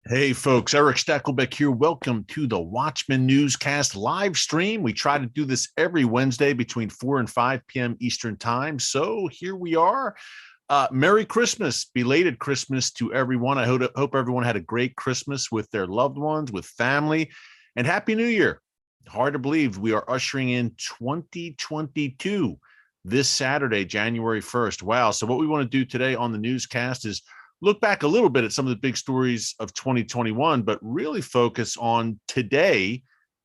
Hey folks, Erick Stakelbeck here. Welcome to the Watchman Newscast Livestream. We try to do this every Wednesday between 4 and 5 p.m. Eastern Time. So here we are. Merry Christmas, belated Christmas to everyone. I hope everyone had a great Christmas with their loved ones, with family, and Happy New Year. Hard to believe we are ushering in 2022 this Saturday, January 1st. Wow. So what we want to do today on the newscast is look back a little bit at some of the big stories of 2021, but really focus on today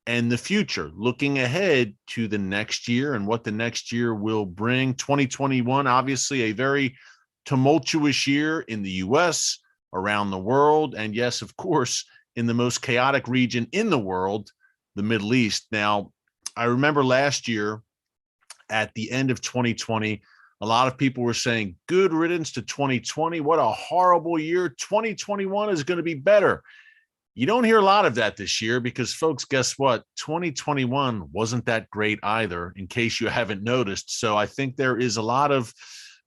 and the future, looking ahead to the next year and what the next year will bring. 2021, obviously a very tumultuous year in the U.S., around the world, and yes, of course, in the most chaotic region in the world, the Middle East. Now, I remember last year at the end of 2020, a lot of people were saying, good riddance to 2020. What a horrible year. 2021 is going to be better. You don't hear a lot of that this year because, folks, guess what? 2021 wasn't that great either, in case you haven't noticed. So I think there is a lot of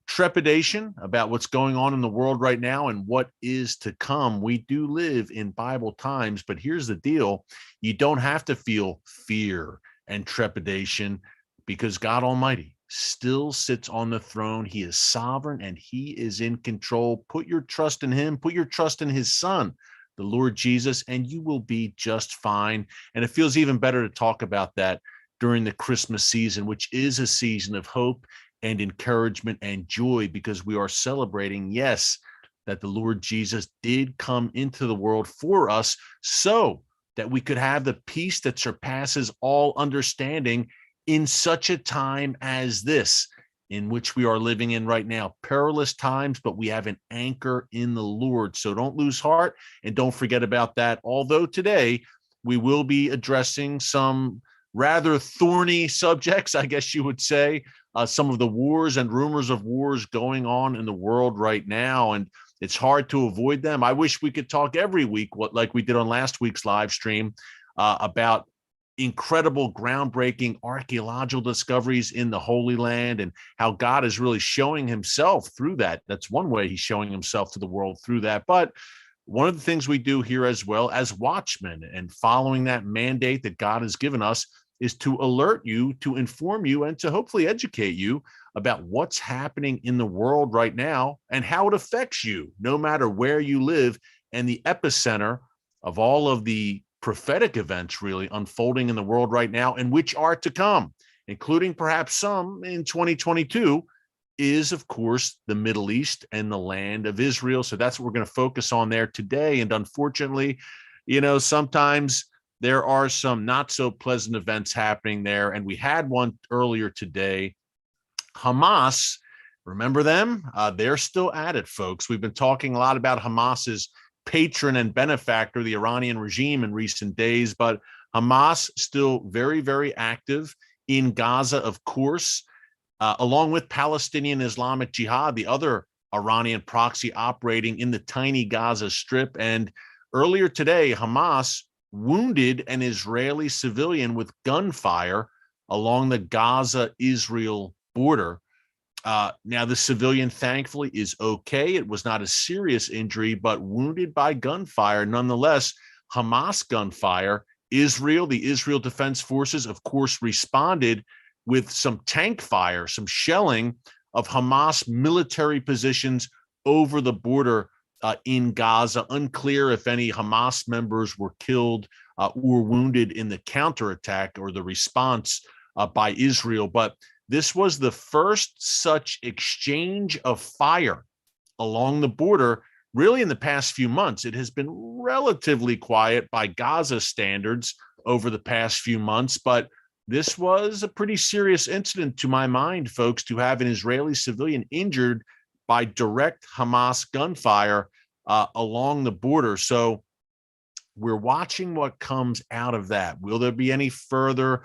trepidation about what's going on in the world right now and what is to come. We do live in Bible times, but here's the deal. You don't have to feel fear and trepidation because God Almighty still sits on the throne. He is sovereign and he is in control. Put your trust in him. Put your trust in his son, the Lord Jesus, and you will be just fine. And it feels even better to talk about that during the Christmas season, which is a season of hope and encouragement and joy because we are celebrating, yes, that the Lord Jesus did come into the world for us so that we could have the peace that surpasses all understanding in such a time as this, in which we are living in right now. Perilous times, but we have an anchor in the Lord. So don't lose heart and don't forget about that. Although today we will be addressing some rather thorny subjects, I guess you would say, some of the wars and rumors of wars going on in the world right now. And it's hard to avoid them. I wish we could talk every week, like we did on last week's live stream, about incredible, groundbreaking archaeological discoveries in the Holy Land and how God is really showing himself through that. That's one way he's showing himself to the world through that. But one of the things we do here as well as watchmen and following that mandate that God has given us is to alert you, to inform you, and to hopefully educate you about what's happening in the world right now and how it affects you, no matter where you live, and the epicenter of all of the prophetic events really unfolding in the world right now and which are to come, including perhaps some in 2022, is, of course, the Middle East and the land of Israel. So that's what we're going to focus on there today. And unfortunately, sometimes there are some not so pleasant events happening there. And we had one earlier today. Hamas, remember them? They're still at it, folks. We've been talking a lot about Hamas's patron and benefactor, the Iranian regime, in recent days, but Hamas still very, very active in Gaza, of course, along with Palestinian Islamic Jihad, the other Iranian proxy operating in the tiny Gaza Strip. And earlier today, Hamas wounded an Israeli civilian with gunfire along the Gaza-Israel border. Now, the civilian, thankfully, is okay. It was not a serious injury, but wounded by gunfire. Nonetheless, Hamas gunfire, the Israel Defense Forces, of course, responded with some tank fire, some shelling of Hamas military positions over the border in Gaza. Unclear if any Hamas members were killed or wounded in the counterattack or the response by Israel. But this was the first such exchange of fire along the border, really, in the past few months. It has been relatively quiet by Gaza standards over the past few months, but this was a pretty serious incident to my mind, folks, to have an Israeli civilian injured by direct Hamas gunfire along the border. So we're watching what comes out of that. Will there be any further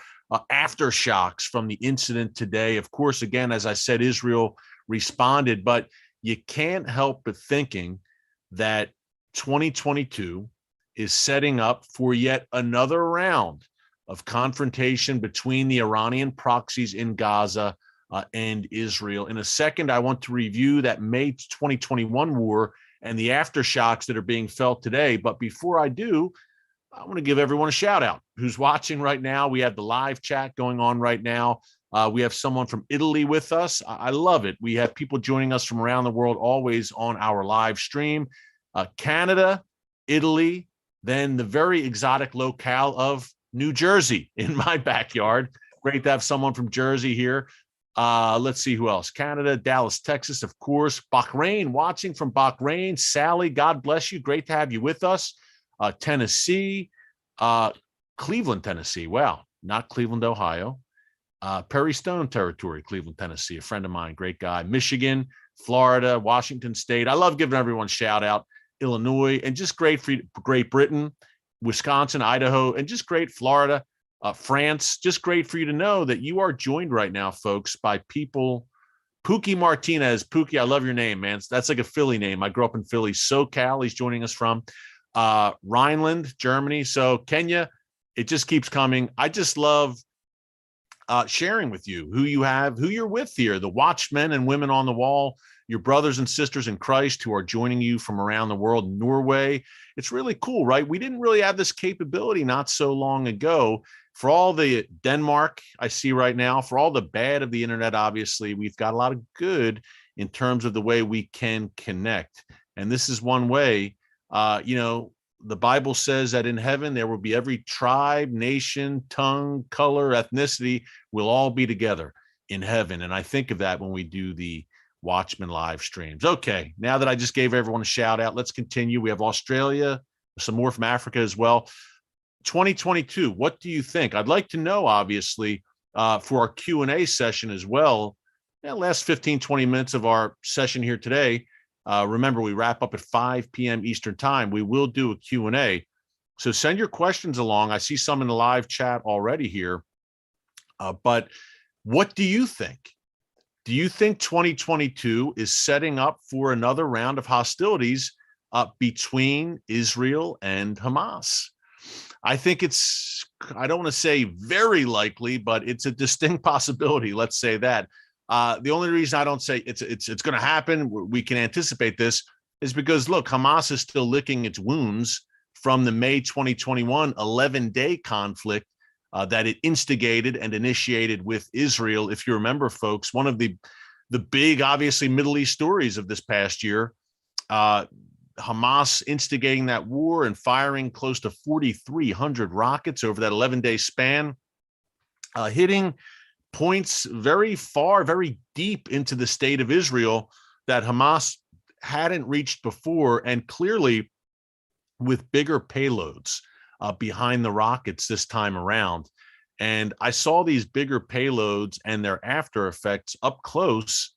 aftershocks from the incident today? Of course, again, as I said, Israel responded, but you can't help but thinking that 2022 is setting up for yet another round of confrontation between the Iranian proxies in Gaza and Israel. In a second, I want to review that May 2021 war and the aftershocks that are being felt today. But before I do, I want to give everyone a shout out who's watching right now. We have the live chat going on right now. We have someone from Italy with us. I love it. We have people joining us from around the world, always on our live stream. Canada, Italy, then the very exotic locale of New Jersey in my backyard. Great to have someone from Jersey here. Let's see who else. Canada, Dallas, Texas, of course. Bahrain, watching from Bahrain. Sally, God bless you. Great to have you with us. Tennessee, Cleveland, Tennessee. Wow, not Cleveland, Ohio. Perry Stone territory, Cleveland, Tennessee. A friend of mine, great guy. Michigan, Florida, Washington State. I love giving everyone a shout out. Illinois, and just great for Great Britain, Wisconsin, Idaho, and just great Florida, France. Just great for you to know that you are joined right now, folks, by people. Pookie Martinez. Pookie, I love your name, man. That's like a Philly name. I grew up in Philly. SoCal, he's joining us from. Rhineland, Germany. So Kenya, it just keeps coming. I just love sharing with you who you have, who you're with here, the watchmen and women on the wall, your brothers and sisters in Christ who are joining you from around the world. Norway. It's really cool, right? We didn't really have this capability not so long ago. For all the Denmark I see right now, for all the bad of the internet, obviously, we've got a lot of good in terms of the way we can connect. And this is one way. The Bible says that in heaven, there will be every tribe, nation, tongue, color, ethnicity will all be together in heaven. And I think of that when we do the Watchman live streams. Okay, now that I just gave everyone a shout out, let's continue. We have Australia, some more from Africa as well. 2022, what do you think? I'd like to know, obviously, for our Q&A session as well. Last 15, 20 minutes of our session here today. Remember, we wrap up at 5 p.m. Eastern time. We will do a Q&A. So send your questions along. I see some in the live chat already here. But what do you think? Do you think 2022 is setting up for another round of hostilities between Israel and Hamas? I think it's, I don't want to say very likely, but it's a distinct possibility. Let's say that. The only reason I don't say it's going to happen, we can anticipate this, is because, look, Hamas is still licking its wounds from the May 2021 11-day conflict that it instigated and initiated with Israel. If you remember, folks, one of the big, obviously, Middle East stories of this past year, Hamas instigating that war and firing close to 4,300 rockets over that 11-day span, hitting points very far, very deep into the state of Israel that Hamas hadn't reached before, and clearly with bigger payloads behind the rockets this time around. And I saw these bigger payloads and their after effects up close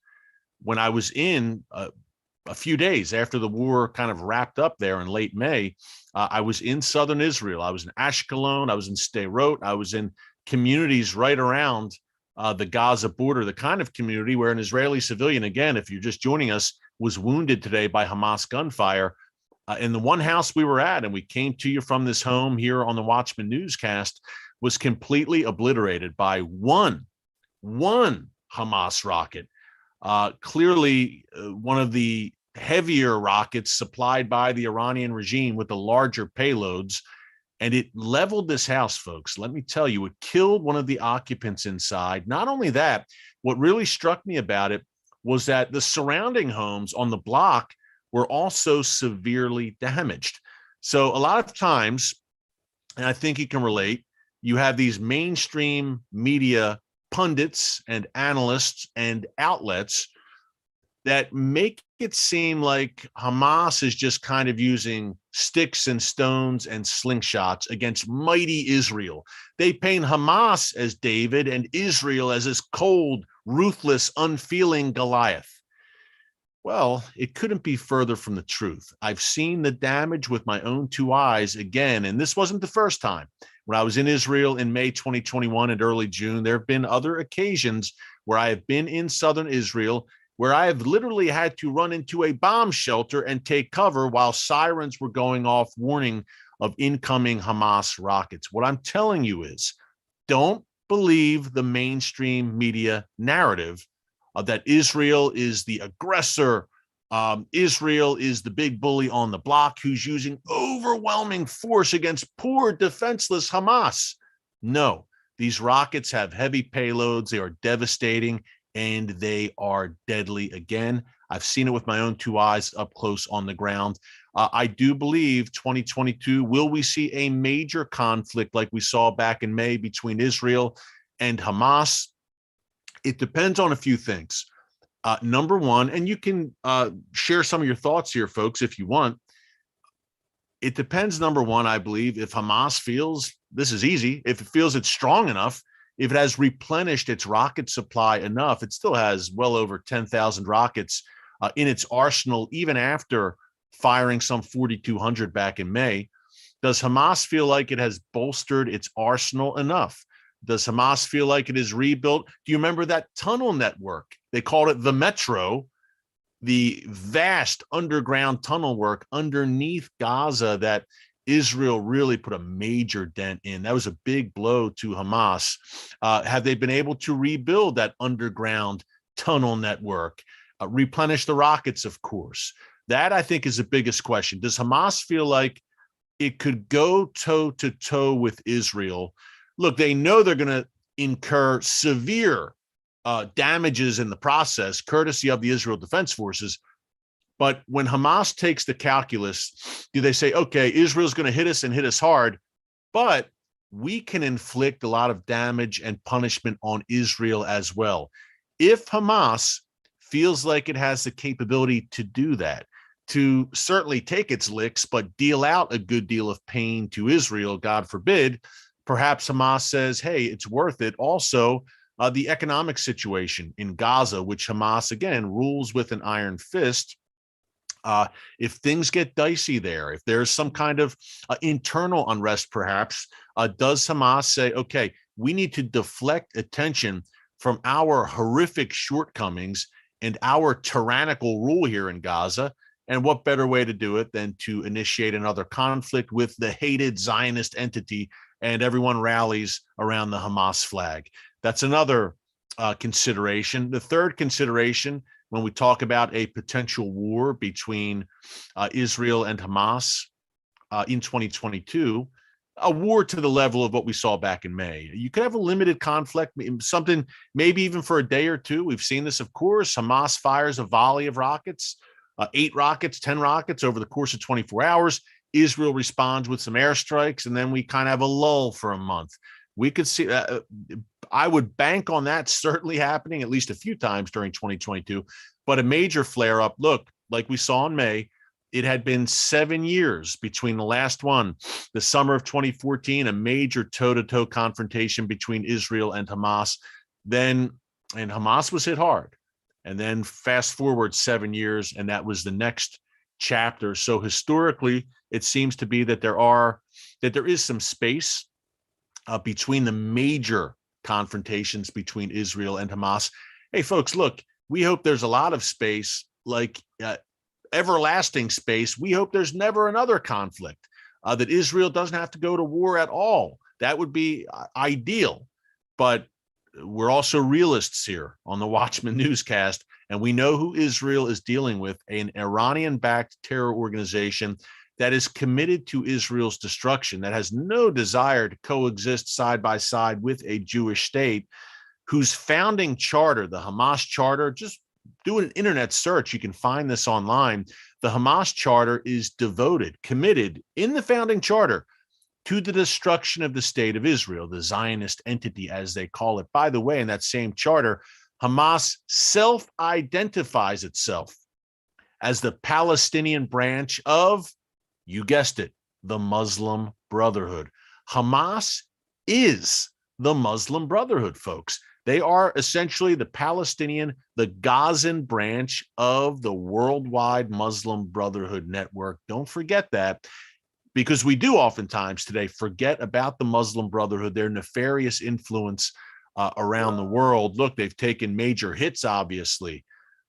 when I was in a few days after the war kind of wrapped up there in late May. I was in southern Israel. I was in Ashkelon. I was in Sderot. I was in communities right around the Gaza border, the kind of community where an Israeli civilian, again, if you're just joining us, was wounded today by Hamas gunfire. In the one house we were at, and we came to you from this home here on the Watchman Newscast, was completely obliterated by one Hamas rocket. Clearly, one of the heavier rockets supplied by the Iranian regime with the larger payloads. And it leveled this house, folks. Let me tell you, it killed one of the occupants inside. Not only that, what really struck me about it was that the surrounding homes on the block were also severely damaged. So a lot of times, and I think you can relate, you have these mainstream media pundits and analysts and outlets that make it seem like Hamas is just kind of using sticks and stones and slingshots against mighty Israel. They paint Hamas as David and Israel as this cold, ruthless, unfeeling Goliath. Well, it couldn't be further from the truth. I've seen the damage with my own two eyes again, and this wasn't the first time. When I was in Israel in May 2021 and early June, there have been other occasions where I have been in southern Israel where I have literally had to run into a bomb shelter and take cover while sirens were going off warning of incoming Hamas rockets. What I'm telling you is, don't believe the mainstream media narrative that Israel is the aggressor, Israel is the big bully on the block who's using overwhelming force against poor, defenseless Hamas. No, these rockets have heavy payloads. They are devastating and they are deadly again. I've seen it with my own two eyes up close on the ground. I do believe 2022, will we see a major conflict like we saw back in May between Israel and Hamas? It depends on a few things. Number one, and you can share some of your thoughts here, folks, if you want. It depends, number one, I believe, if Hamas feels, this is easy, if it feels it's strong enough, if it has replenished its rocket supply enough. It still has well over 10,000 rockets in its arsenal, even after firing some 4,200 back in May. Does Hamas feel like it has bolstered its arsenal enough? Does Hamas feel like it is rebuilt? Do you remember that tunnel network? They called it the Metro, the vast underground tunnel work underneath Gaza that Israel really put a major dent in. That was a big blow to Hamas. Have they been able to rebuild that underground tunnel network? Replenish the rockets, of course. That, I think, is the biggest question. Does Hamas feel like it could go toe-to-toe with Israel? Look, they know they're going to incur severe damages in the process, courtesy of the Israel Defense Forces. But when Hamas takes the calculus, do they say, okay, Israel's going to hit us and hit us hard, but we can inflict a lot of damage and punishment on Israel as well? If Hamas feels like it has the capability to do that, to certainly take its licks, but deal out a good deal of pain to Israel, God forbid, perhaps Hamas says, hey, it's worth it. Also, the economic situation in Gaza, which Hamas, again, rules with an iron fist. If things get dicey there, if there's some kind of internal unrest, perhaps, does Hamas say, okay, we need to deflect attention from our horrific shortcomings and our tyrannical rule here in Gaza? And what better way to do it than to initiate another conflict with the hated Zionist entity, and everyone rallies around the Hamas flag? That's another consideration. The third consideration, when we talk about a potential war between Israel and Hamas in 2022, a war to the level of what we saw back in May. You could have a limited conflict, something maybe even for a day or two. We've seen this, of course. Hamas fires a volley of rockets, 8 rockets, 10 rockets over the course of 24 hours. Israel responds with some airstrikes, and then we kind of have a lull for a month. We could see, I would bank on that certainly happening at least a few times during 2022, but a major flare up, look, like we saw in May, it had been 7 years between the last one, the summer of 2014, a major toe-to-toe confrontation between Israel and Hamas. And Hamas was hit hard. And then fast forward 7 years, and that was the next chapter. So historically, it seems to be that there is some space between the major confrontations between Israel and Hamas. Hey, folks, look, we hope there's a lot of space, like everlasting space. We hope there's never another conflict, that Israel doesn't have to go to war at all. That would be ideal. But we're also realists here on the Watchman Newscast, and we know who Israel is dealing with, an Iranian-backed terror organization that is committed to Israel's destruction, that has no desire to coexist side by side with a Jewish state, whose founding charter, the Hamas Charter, just do an internet search, you can find this online. The Hamas Charter is devoted, committed in the founding charter to the destruction of the state of Israel, the Zionist entity, as they call it. By the way, in that same charter, Hamas self-identifies itself as the Palestinian branch of, you guessed it, the Muslim Brotherhood. Hamas is the Muslim Brotherhood, folks. They are essentially the Palestinian, the Gazan branch of the worldwide Muslim Brotherhood network. Don't forget that, because we do oftentimes today forget about the Muslim Brotherhood, their nefarious influence around the world. Look, they've taken major hits, obviously,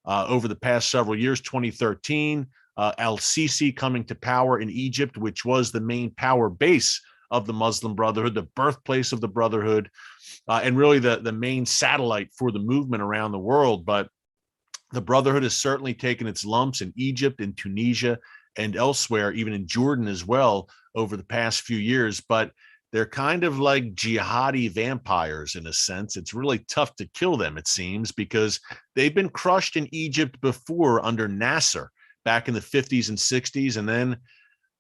over the past several years. 2013, al-Sisi coming to power in Egypt, which was the main power base of the Muslim Brotherhood, the birthplace of the Brotherhood, and really the main satellite for the movement around the world. But The Brotherhood has certainly taken its lumps in Egypt, in Tunisia, and elsewhere, even in Jordan as well, over the past few years. But they're kind of like jihadi vampires in a sense. It's really tough to kill them, it seems, because they've been crushed in Egypt before under Nasser back in the 50s and 60s. And then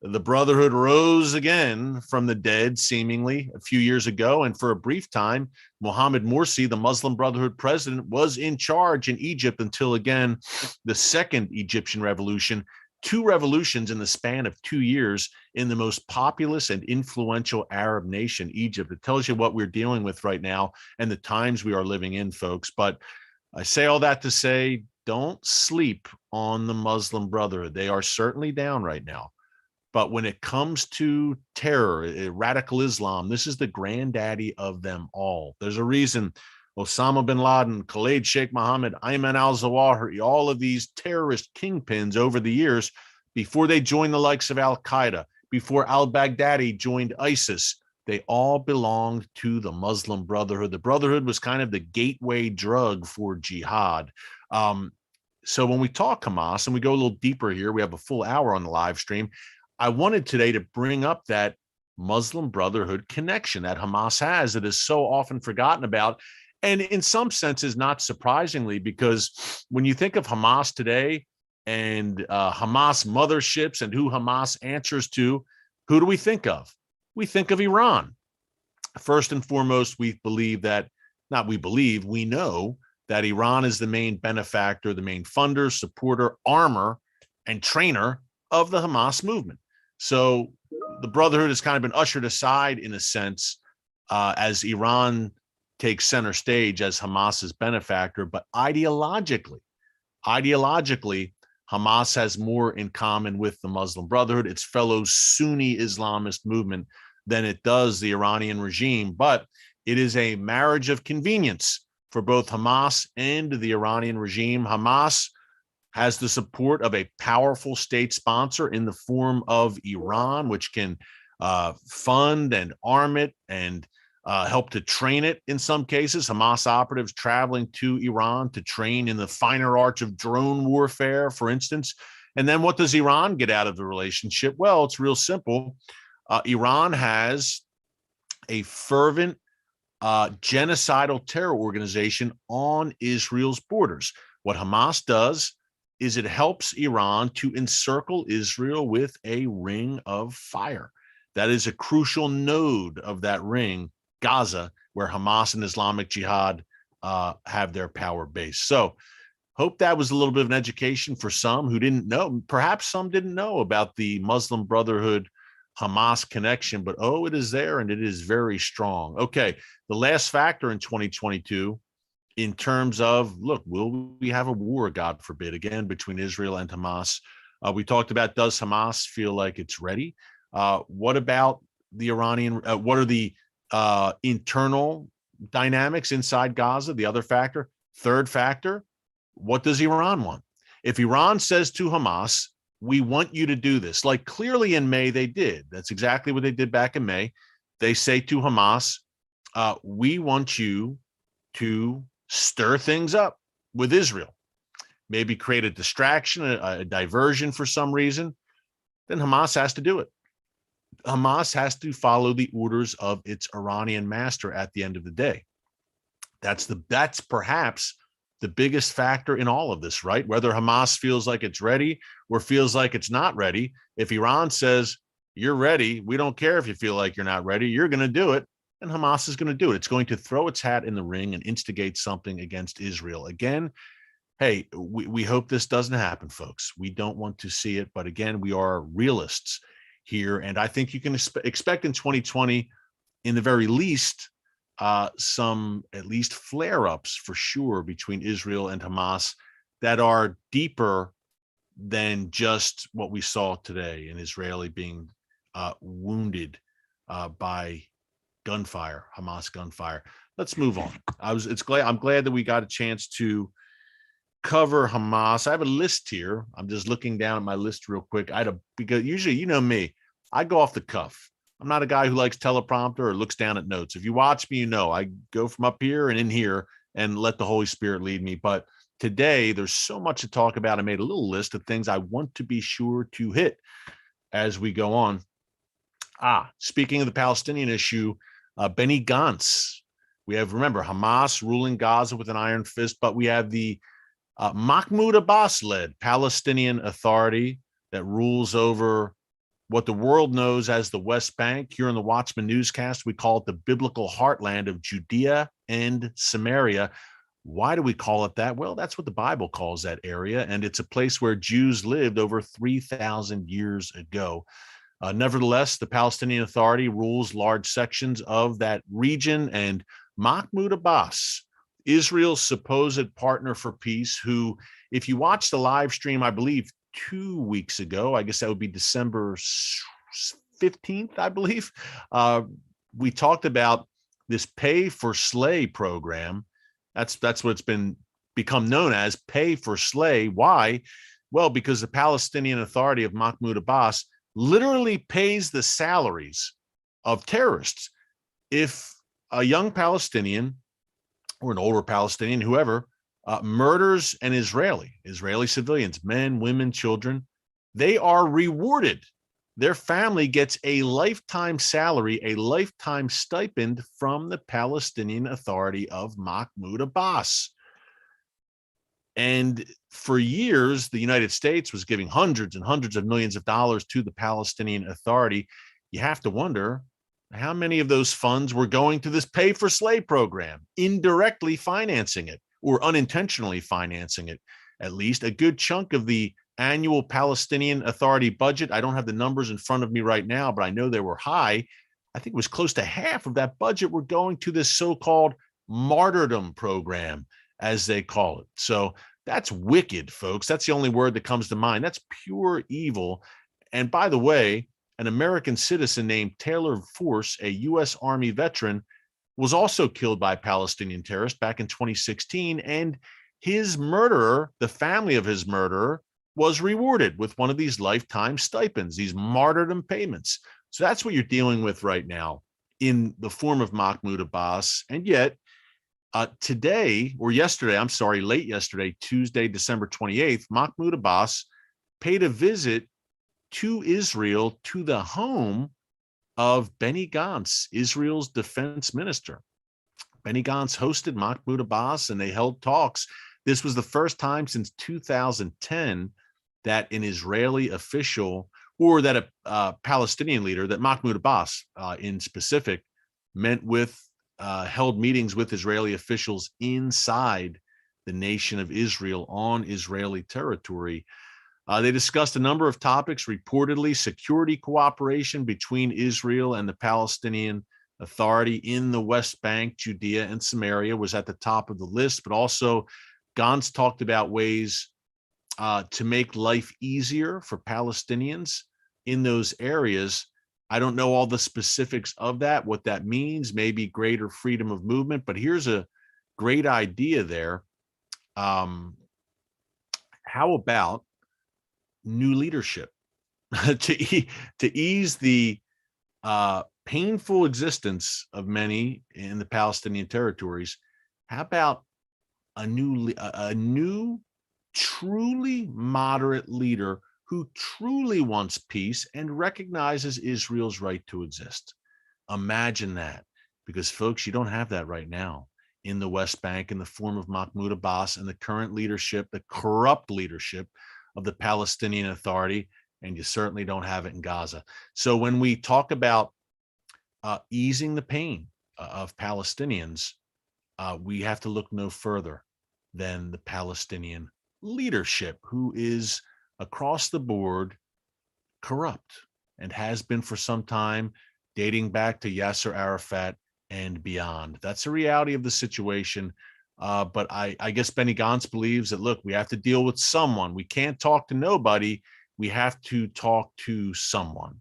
the Brotherhood rose again from the dead, seemingly a few years ago. And for a brief time, Mohammed Morsi, the Muslim Brotherhood president, was in charge in Egypt until, again, the second Egyptian revolution. 2 revolutions in the span of 2 years in the most populous and influential Arab nation, Egypt. It tells you what we're dealing with right now and the times we are living in, folks. But I say all that to say, don't sleep on the Muslim Brotherhood. They are certainly down right now. But when it comes to terror, radical Islam, this is the granddaddy of them all. There's a reason Osama bin Laden, Khalid Sheikh Mohammed, Ayman al-Zawahiri, all of these terrorist kingpins over the years, before they joined the likes of al-Qaeda, before al-Baghdadi joined ISIS, they all belonged to the Muslim Brotherhood. The Brotherhood was kind of the gateway drug for jihad. So when we talk Hamas, and we go a little deeper here, we have a full hour on the live stream. I wanted today to bring up that Muslim Brotherhood connection that Hamas has that is so often forgotten about. And in some senses, not surprisingly, because when you think of Hamas today and Hamas motherships and who Hamas answers to, who do we think of? We think of Iran. First and foremost, we know that Iran is the main benefactor, the main funder, supporter, armor, and trainer of the Hamas movement. So the Brotherhood has kind of been ushered aside in a sense as Iran takes center stage as Hamas's benefactor, but ideologically, Hamas has more in common with the Muslim Brotherhood, its fellow Sunni Islamist movement, than it does the Iranian regime. But it is a marriage of convenience for both Hamas and the Iranian regime. Hamas has the support of a powerful state sponsor in the form of Iran, which can fund and arm it and help to train it in some cases. Hamas operatives traveling to Iran to train in the finer arts of drone warfare, for instance. And then what does Iran get out of the relationship? Well, it's real simple. Iran has a fervent genocidal terror organization on Israel's borders. What Hamas does is it helps Iran to encircle Israel with a ring of fire. That is a crucial node of that ring, Gaza, where Hamas and Islamic Jihad have their power base. So hope that was a little bit of an education for some who didn't know. Perhaps some didn't know about the Muslim Brotherhood Hamas connection, but it is there and it is very strong. Okay, the last factor in 2022 in terms of, look, will we have a war, God forbid, again, between Israel and Hamas? We talked about, does Hamas feel like it's ready? What about the Iranian? What are the internal dynamics inside Gaza? The other factor. Third factor, what does Iran want? If Iran says to Hamas, we want you to do this, like clearly in May they did. That's exactly what they did back in May. They say to Hamas, we want you to stir things up with Israel, maybe create a distraction, a diversion for some reason. Then Hamas has to do it. Hamas has to follow the orders of its Iranian master at the end of the day. That's perhaps the biggest factor in all of this, right? Whether Hamas feels like it's ready or feels like it's not ready. If Iran says, you're ready, we don't care if you feel like you're not ready, you're going to do it, and Hamas is going to do it. It's going to throw its hat in the ring and instigate something against Israel. Again, hey, we hope this doesn't happen, folks. We don't want to see it. But again, we are realists here. And I think you can expect in 2020, in the very least, some at least flare-ups for sure between Israel and Hamas that are deeper than just what we saw today, an Israeli being wounded by gunfire, Hamas gunfire. Let's move on. I'm glad that we got a chance to cover Hamas. I have a list here. I'm just looking down at my list real quick. Because usually, you know me, I go off the cuff. I'm not a guy who likes teleprompter or looks down at notes. If you watch me, you know I go from up here and in here and let the Holy Spirit lead me. But today, there's so much to talk about. I made a little list of things I want to be sure to hit as we go on. Speaking of the Palestinian issue, Benny Gantz. We have, remember, Hamas ruling Gaza with an iron fist, but we have the Mahmoud Abbas-led Palestinian Authority that rules over what the world knows as the West Bank. Here in the Watchman Newscast, we call it the biblical heartland of Judea and Samaria. Why do we call it that? Well, that's what the Bible calls that area, and it's a place where Jews lived over 3,000 years ago. Nevertheless, the Palestinian Authority rules large sections of that region, and Mahmoud Abbas, Israel's supposed partner for peace, who, if you watch the live stream, I believe 2 weeks ago, I guess that would be December 15th, I believe, we talked about this pay for slay program. That's what it's become known as, pay for slay. Why? Well, because the Palestinian Authority of Mahmoud Abbas literally pays the salaries of terrorists. If a young Palestinian or an older Palestinian, whoever, murders an Israeli civilians, men, women, children, they are rewarded. Their family gets a lifetime salary, a lifetime stipend from the Palestinian Authority of Mahmoud Abbas. And for years, the United States was giving hundreds and hundreds of millions of dollars to the Palestinian Authority. You have to wonder how many of those funds were going to this pay for slay program, indirectly financing it or unintentionally financing it. At least a good chunk of the annual Palestinian Authority budget, I don't have the numbers in front of me right now, but I know they were high. I think it was close to half of that budget were going to this so-called martyrdom program, as they call it. So that's wicked, folks. That's the only word that comes to mind. That's pure evil. And by the way, an American citizen named Taylor Force, a U.S. Army veteran, was also killed by Palestinian terrorists back in 2016. And his murderer, the family of his murderer, was rewarded with one of these lifetime stipends, these martyrdom payments. So that's what you're dealing with right now in the form of Mahmoud Abbas. And yet, late yesterday, Tuesday, December 28th, Mahmoud Abbas paid a visit to Israel, to the home of Benny Gantz, Israel's defense minister. Benny Gantz hosted Mahmoud Abbas and they held talks. This was the first time since 2010 that an Israeli official or that a Palestinian leader, that Mahmoud Abbas in specific, held meetings with Israeli officials inside the nation of Israel on Israeli territory. They discussed a number of topics, reportedly security cooperation between Israel and the Palestinian Authority in the West Bank. Judea and Samaria was at the top of the list, but also Gantz talked about ways to make life easier for Palestinians in those areas. I don't know all the specifics of that, what that means, maybe greater freedom of movement, but here's a great idea there. How about new leadership to ease the painful existence of many in the Palestinian territories? How about a new truly moderate leader who truly wants peace and recognizes Israel's right to exist? Imagine that, because folks, you don't have that right now in the West Bank in the form of Mahmoud Abbas and the current leadership, the corrupt leadership of the Palestinian Authority, and you certainly don't have it in Gaza. So when we talk about easing the pain of Palestinians, we have to look no further than the Palestinian leadership, who is across the board corrupt and has been for some time, dating back to Yasser Arafat and beyond. That's the reality of the situation. But I guess Benny Gantz believes that, look, we have to deal with someone. We can't talk to nobody. We have to talk to someone.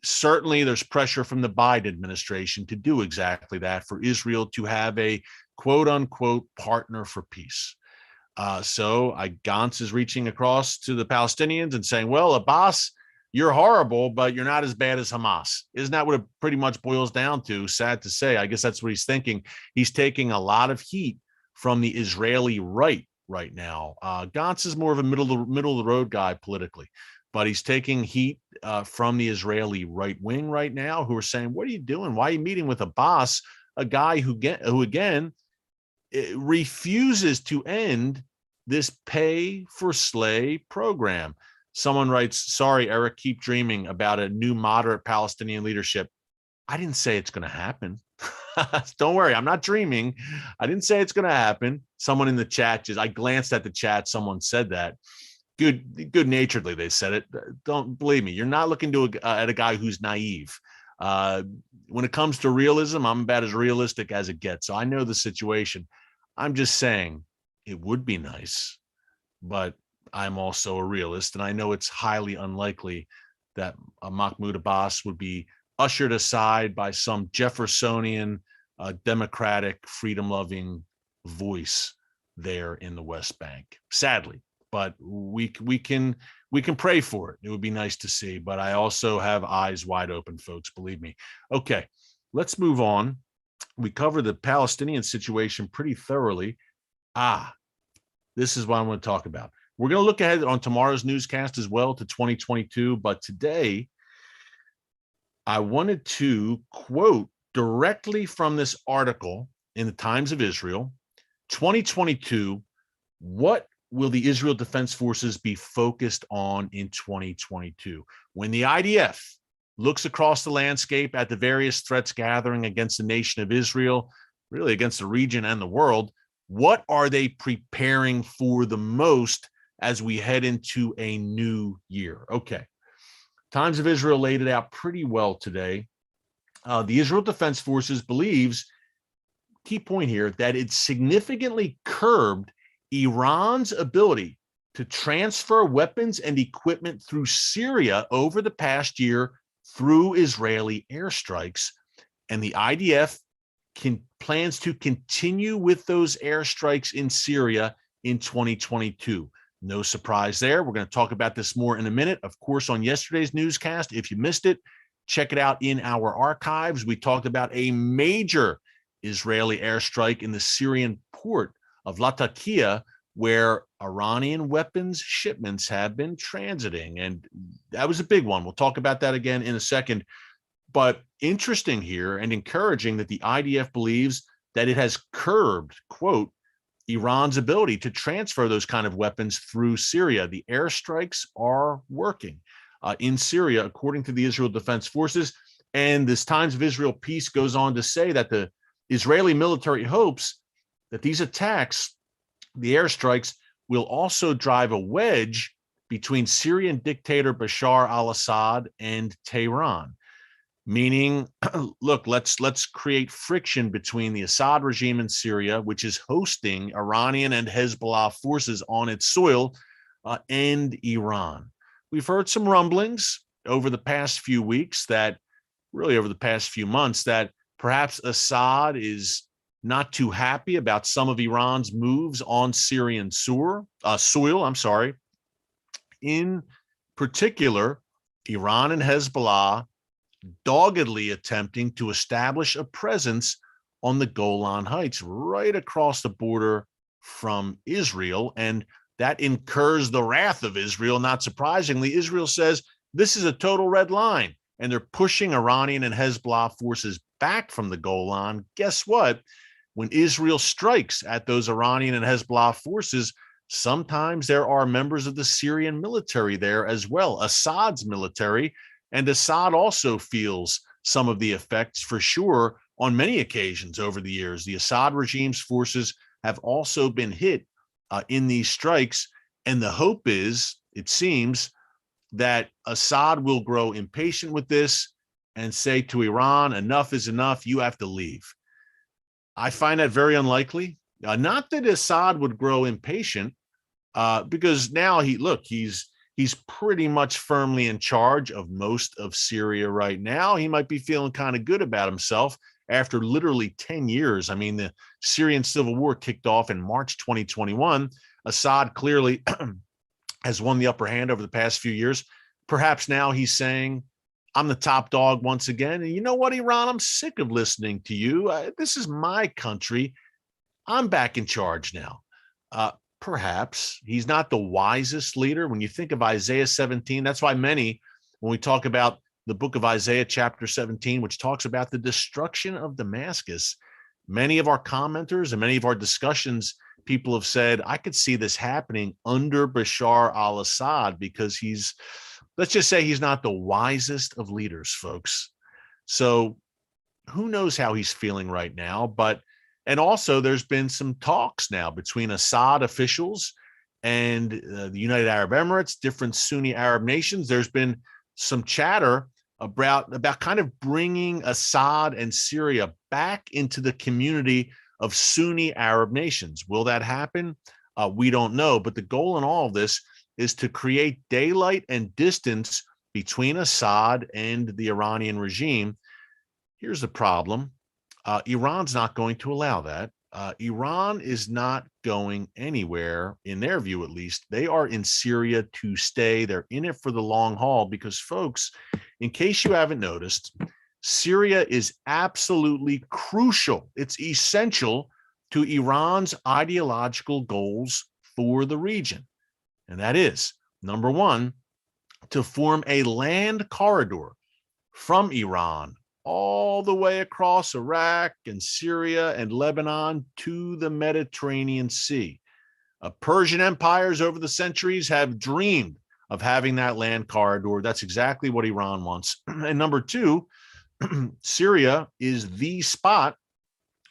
Certainly, there's pressure from the Biden administration to do exactly that, for Israel to have a quote unquote partner for peace. So Gantz is reaching across to the Palestinians and saying, well, Abbas, you're horrible, but you're not as bad as Hamas. Isn't that what it pretty much boils down to? Sad to say. I guess that's what he's thinking. He's taking a lot of heat from the Israeli right, right now. Gantz is more of a middle of the road guy politically, but he's taking heat from the Israeli right wing right now, who are saying, "What are you doing? Why are you meeting with Abbas, a guy who again refuses to end this pay for slay program?" Someone writes, "Sorry, Eric, keep dreaming about a new moderate Palestinian leadership." I didn't say it's going to happen. Don't worry, I'm not dreaming. I didn't say it's going to happen. Someone in the chat I glanced at the chat. Someone said that. Good naturedly, they said it. Don't believe me. You're not looking at a guy who's naive. When it comes to realism, I'm about as realistic as it gets. So I know the situation. I'm just saying it would be nice, but I'm also a realist, and I know it's highly unlikely that Mahmoud Abbas would be ushered aside by some Jeffersonian, democratic, freedom-loving voice there in the West Bank. Sadly, but we can pray for it. It would be nice to see, but I also have eyes wide open, folks. Believe me. Okay, let's move on. We covered the Palestinian situation pretty thoroughly. This is what I want to talk about. We're going to look ahead on tomorrow's newscast as well to 2022, but today I wanted to quote directly from this article in the Times of Israel, 2022, what will the Israel Defense Forces be focused on in 2022? When the IDF looks across the landscape at the various threats gathering against the nation of Israel, really against the region and the world, what are they preparing for the most as we head into a new year? Okay. Times of Israel laid it out pretty well today. The Israel Defense Forces believes, key point here, that it significantly curbed Iran's ability to transfer weapons and equipment through Syria over the past year through Israeli airstrikes. And the IDF plans to continue with those airstrikes in Syria in 2022. No surprise there. We're going to talk about this more in a minute. Of course, on yesterday's newscast, if you missed it, check it out in our archives. We talked about a major Israeli airstrike in the Syrian port of Latakia, where Iranian weapons shipments have been transiting. And that was a big one. We'll talk about that again in a second. But interesting here and encouraging that the IDF believes that it has curbed, quote, Iran's ability to transfer those kind of weapons through Syria. The airstrikes are working in Syria, according to the Israel Defense Forces. And this Times of Israel piece goes on to say that the Israeli military hopes that these attacks, the airstrikes, will also drive a wedge between Syrian dictator Bashar al-Assad and Tehran. Meaning, look, let's create friction between the Assad regime in Syria, which is hosting Iranian and Hezbollah forces on its soil, and Iran. We've heard some rumblings over the past few weeks really over the past few months, that perhaps Assad is not too happy about some of Iran's moves on Syrian soil. In particular, Iran and Hezbollah doggedly attempting to establish a presence on the Golan Heights, right across the border from Israel. And that incurs the wrath of Israel. Not surprisingly, Israel says this is a total red line, and they're pushing Iranian and Hezbollah forces back from the Golan. Guess what? When Israel strikes at those Iranian and Hezbollah forces, sometimes there are members of the Syrian military there as well, Assad's military. And Assad also feels some of the effects, for sure, on many occasions over the years. The Assad regime's forces have also been hit in these strikes. And the hope is, it seems, that Assad will grow impatient with this and say to Iran, enough is enough, you have to leave. I find that very unlikely. Not that Assad would grow impatient, because now he's pretty much firmly in charge of most of Syria right now. He might be feeling kind of good about himself after literally 10 years. I mean, the Syrian civil war kicked off in March 2021. Assad clearly has won the upper hand over the past few years. Perhaps now he's saying, I'm the top dog once again. And you know what, Iran, I'm sick of listening to you. This is my country. I'm back in charge now. Perhaps he's not the wisest leader. When you think of Isaiah 17, that's why many, when we talk about the book of Isaiah, chapter 17, which talks about the destruction of Damascus, many of our commenters and many of our discussions, people have said, I could see this happening under Bashar al-Assad because let's just say he's not the wisest of leaders, folks. So who knows how he's feeling right now, and also there's been some talks now between Assad officials and the United Arab Emirates, different Sunni Arab nations. There's been some chatter about kind of bringing Assad and Syria back into the community of Sunni Arab nations. Will that happen? We don't know. But the goal in all of this is to create daylight and distance between Assad and the Iranian regime. Here's the problem. Iran's not going to allow that. Iran is not going anywhere, in their view at least. They are in Syria to stay. They're in it for the long haul because, folks, in case you haven't noticed, Syria is absolutely crucial. It's essential to Iran's ideological goals for the region. And that is, number one, to form a land corridor from Iran all the way across Iraq and Syria and Lebanon to the Mediterranean Sea. Persian empires over the centuries have dreamed of having that land corridor. That's exactly what Iran wants. And number two, Syria is the spot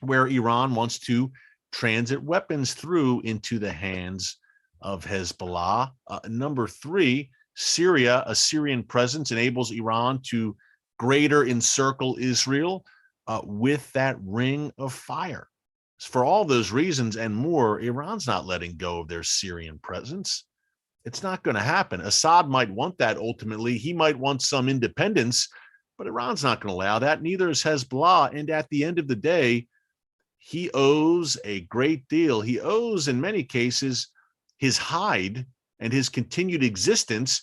where Iran wants to transit weapons through into the hands of Hezbollah. Number three, Syria, a Syrian presence enables Iran to greater encircle Israel with that ring of fire. For all those reasons and more, Iran's not letting go of their Syrian presence. It's not going to happen. Assad might want that ultimately. He might want some independence, but Iran's not going to allow that. Neither is Hezbollah. And at the end of the day, he owes a great deal. He owes, in many cases, his hide and his continued existence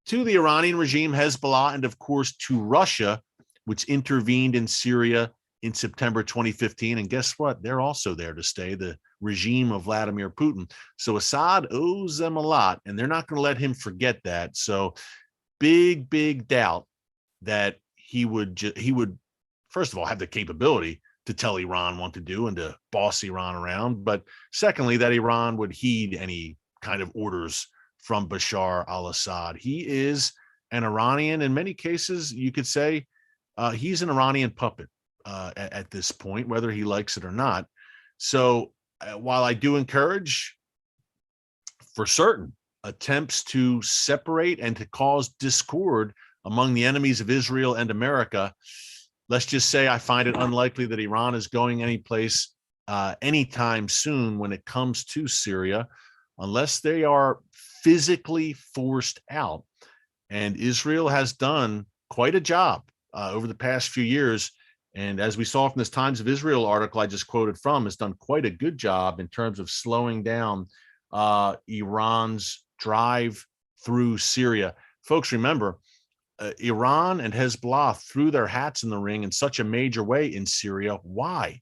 to the Iranian regime, Hezbollah, and of course to Russia, which intervened in Syria in September 2015. And guess what? They're also there to stay, the regime of Vladimir Putin. So Assad owes them a lot, and they're not going to let him forget that. So big doubt that he would, first of all, have the capability to tell Iran what to do and to boss Iran around. But secondly, that Iran would heed any kind of orders from Bashar al-Assad. He is an Iranian. In many cases, you could say he's an Iranian puppet at this point, whether he likes it or not. So while I do encourage, for certain, attempts to separate and to cause discord among the enemies of Israel and America, let's just say I find it unlikely that Iran is going anyplace anytime soon when it comes to Syria, unless they are physically forced out. And Israel has done quite a job over the past few years. And as we saw from this Times of Israel article I just quoted from, has done quite a good job in terms of slowing down Iran's drive through Syria. Folks, remember, Iran and Hezbollah threw their hats in the ring in such a major way in Syria. Why?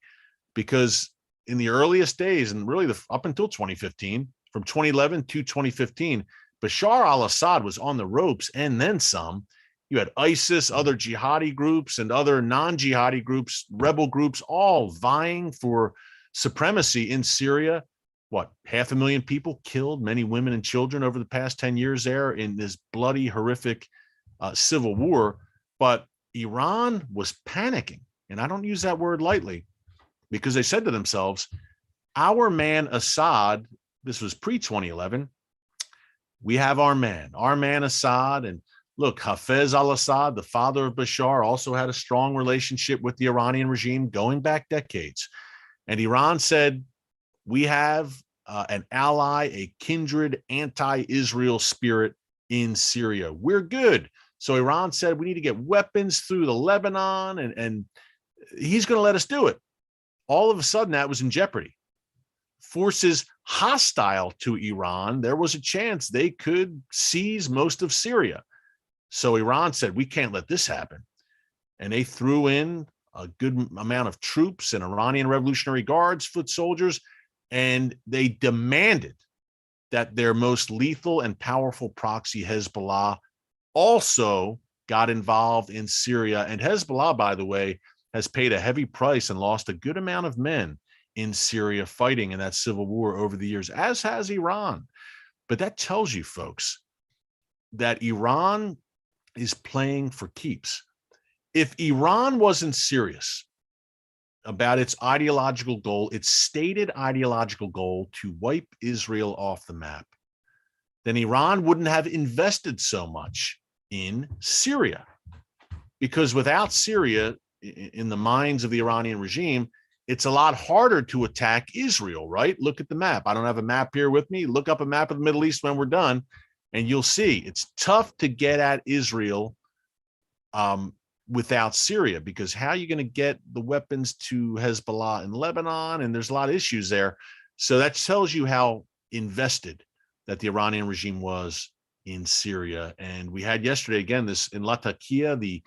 Because in the earliest days, and really up until 2015, from 2011 to 2015, Bashar al-Assad was on the ropes and then some. You had ISIS, other jihadi groups, and other non-jihadi groups, rebel groups, all vying for supremacy in Syria. What, 500,000 people killed, many women and children over the past 10 years there in this bloody, horrific civil war. But Iran was panicking, and I don't use that word lightly, because they said to themselves, our man Assad, this was pre-2011, we have our man Assad. And look, Hafez al-Assad, the father of Bashar, also had a strong relationship with the Iranian regime going back decades. And Iran said, we have an ally, a kindred anti-Israel spirit in Syria. We're good. So Iran said, we need to get weapons through the Lebanon, and he's going to let us do it. All of a sudden, that was in jeopardy. Forces hostile to Iran, there was a chance they could seize most of Syria. So Iran said, we can't let this happen. And they threw in a good amount of troops and Iranian Revolutionary Guards, foot soldiers, and they demanded that their most lethal and powerful proxy, Hezbollah, also got involved in Syria. And Hezbollah, by the way, has paid a heavy price and lost a good amount of men in Syria fighting in that civil war over the years, as has Iran. But that tells you, folks, that Iran is playing for keeps. If Iran wasn't serious about its ideological goal, its stated ideological goal to wipe Israel off the map, then Iran wouldn't have invested so much in Syria. Because without Syria, in the minds of the Iranian regime, it's a lot harder to attack Israel, right? Look at the map. I don't have a map here with me. Look up a map of the Middle East when we're done, and you'll see it's tough to get at Israel without Syria, because how are you going to get the weapons to Hezbollah in Lebanon? And there's a lot of issues there. So that tells you how invested that the Iranian regime was in Syria. And we had yesterday, again, this in Latakia, the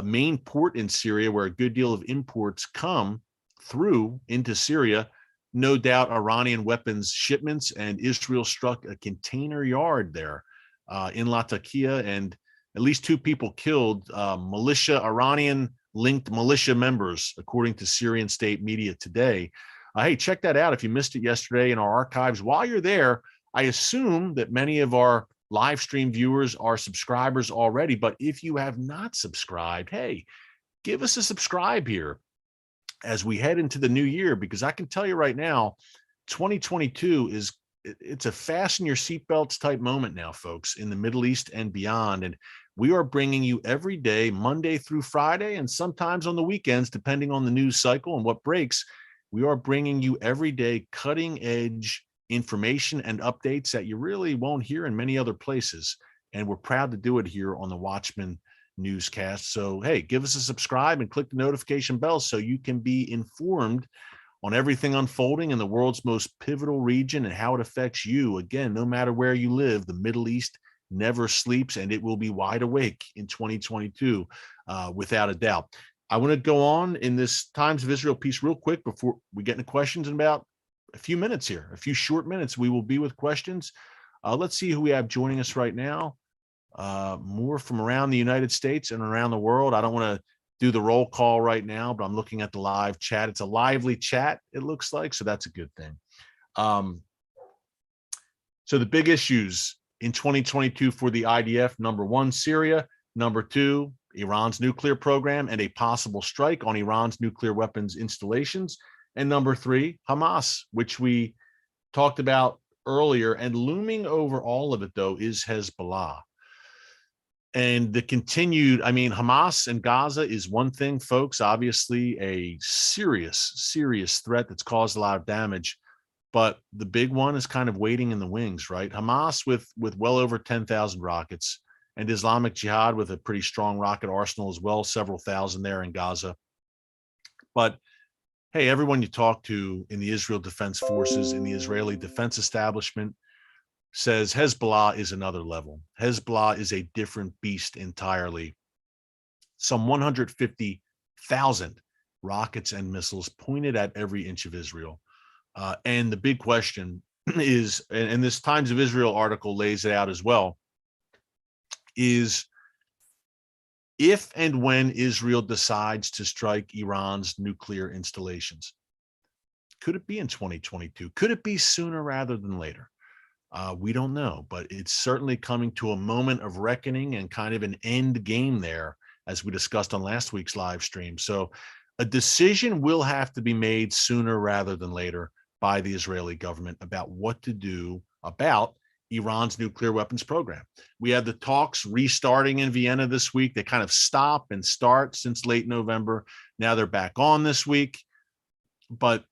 main port in Syria, where a good deal of imports come through into Syria. No doubt Iranian weapons shipments, and Israel struck a container yard there in Latakia, and at least 2 people killed, Iranian-linked militia members, according to Syrian state media today. Hey, check that out if you missed it yesterday in our archives. While you're there, I assume that many of our live stream viewers are subscribers already, but if you have not subscribed, hey, give us a subscribe here as we head into the new year, because I can tell you right now, 2022 it's a fasten your seatbelts type moment now, folks, in the Middle East and beyond. And we are bringing you every day, Monday through Friday, and sometimes on the weekends, depending on the news cycle and what breaks. We are bringing you every day cutting edge information and updates that you really won't hear in many other places. And we're proud to do it here on the Watchman Newscast. So, hey, give us a subscribe and click the notification bell so you can be informed on everything unfolding in the world's most pivotal region and how it affects you. Again, no matter where you live, the Middle East never sleeps, and it will be wide awake in 2022, without a doubt. I want to go on in this Times of Israel piece real quick before we get into questions in about a few minutes here, a few short minutes. We will be with questions. Let's see who we have joining us right now. More from around the United States and around the world. I don't want to do the roll call right now, but I'm looking at the live chat. It's a lively chat, it looks like, so that's a good thing. So the big issues in 2022 for the IDF: number 1, Syria; number 2, Iran's nuclear program and a possible strike on Iran's nuclear weapons installations; and number 3, Hamas, which we talked about earlier. And looming over all of it, though, is Hezbollah. And the continued, Hamas and Gaza is one thing, folks, obviously a serious threat that's caused a lot of damage. But the big one is kind of waiting in the wings, right? Hamas with well over 10,000 rockets, and Islamic Jihad with a pretty strong rocket arsenal as well, several thousand there in Gaza. But hey, everyone you talk to in the Israel Defense Forces, in the Israeli defense establishment, says Hezbollah is another level. Hezbollah is a different beast entirely. Some 150,000 rockets and missiles pointed at every inch of Israel. And the big question is, and this Times of Israel article lays it out as well, is if and when Israel decides to strike Iran's nuclear installations, could it be in 2022? Could it be sooner rather than later? We don't know, but it's certainly coming to a moment of reckoning and kind of an end game there, as we discussed on last week's live stream. So a decision will have to be made sooner rather than later by the Israeli government about what to do about Iran's nuclear weapons program. We had the talks restarting in Vienna this week. They kind of stop and start since late November. Now they're back on this week, but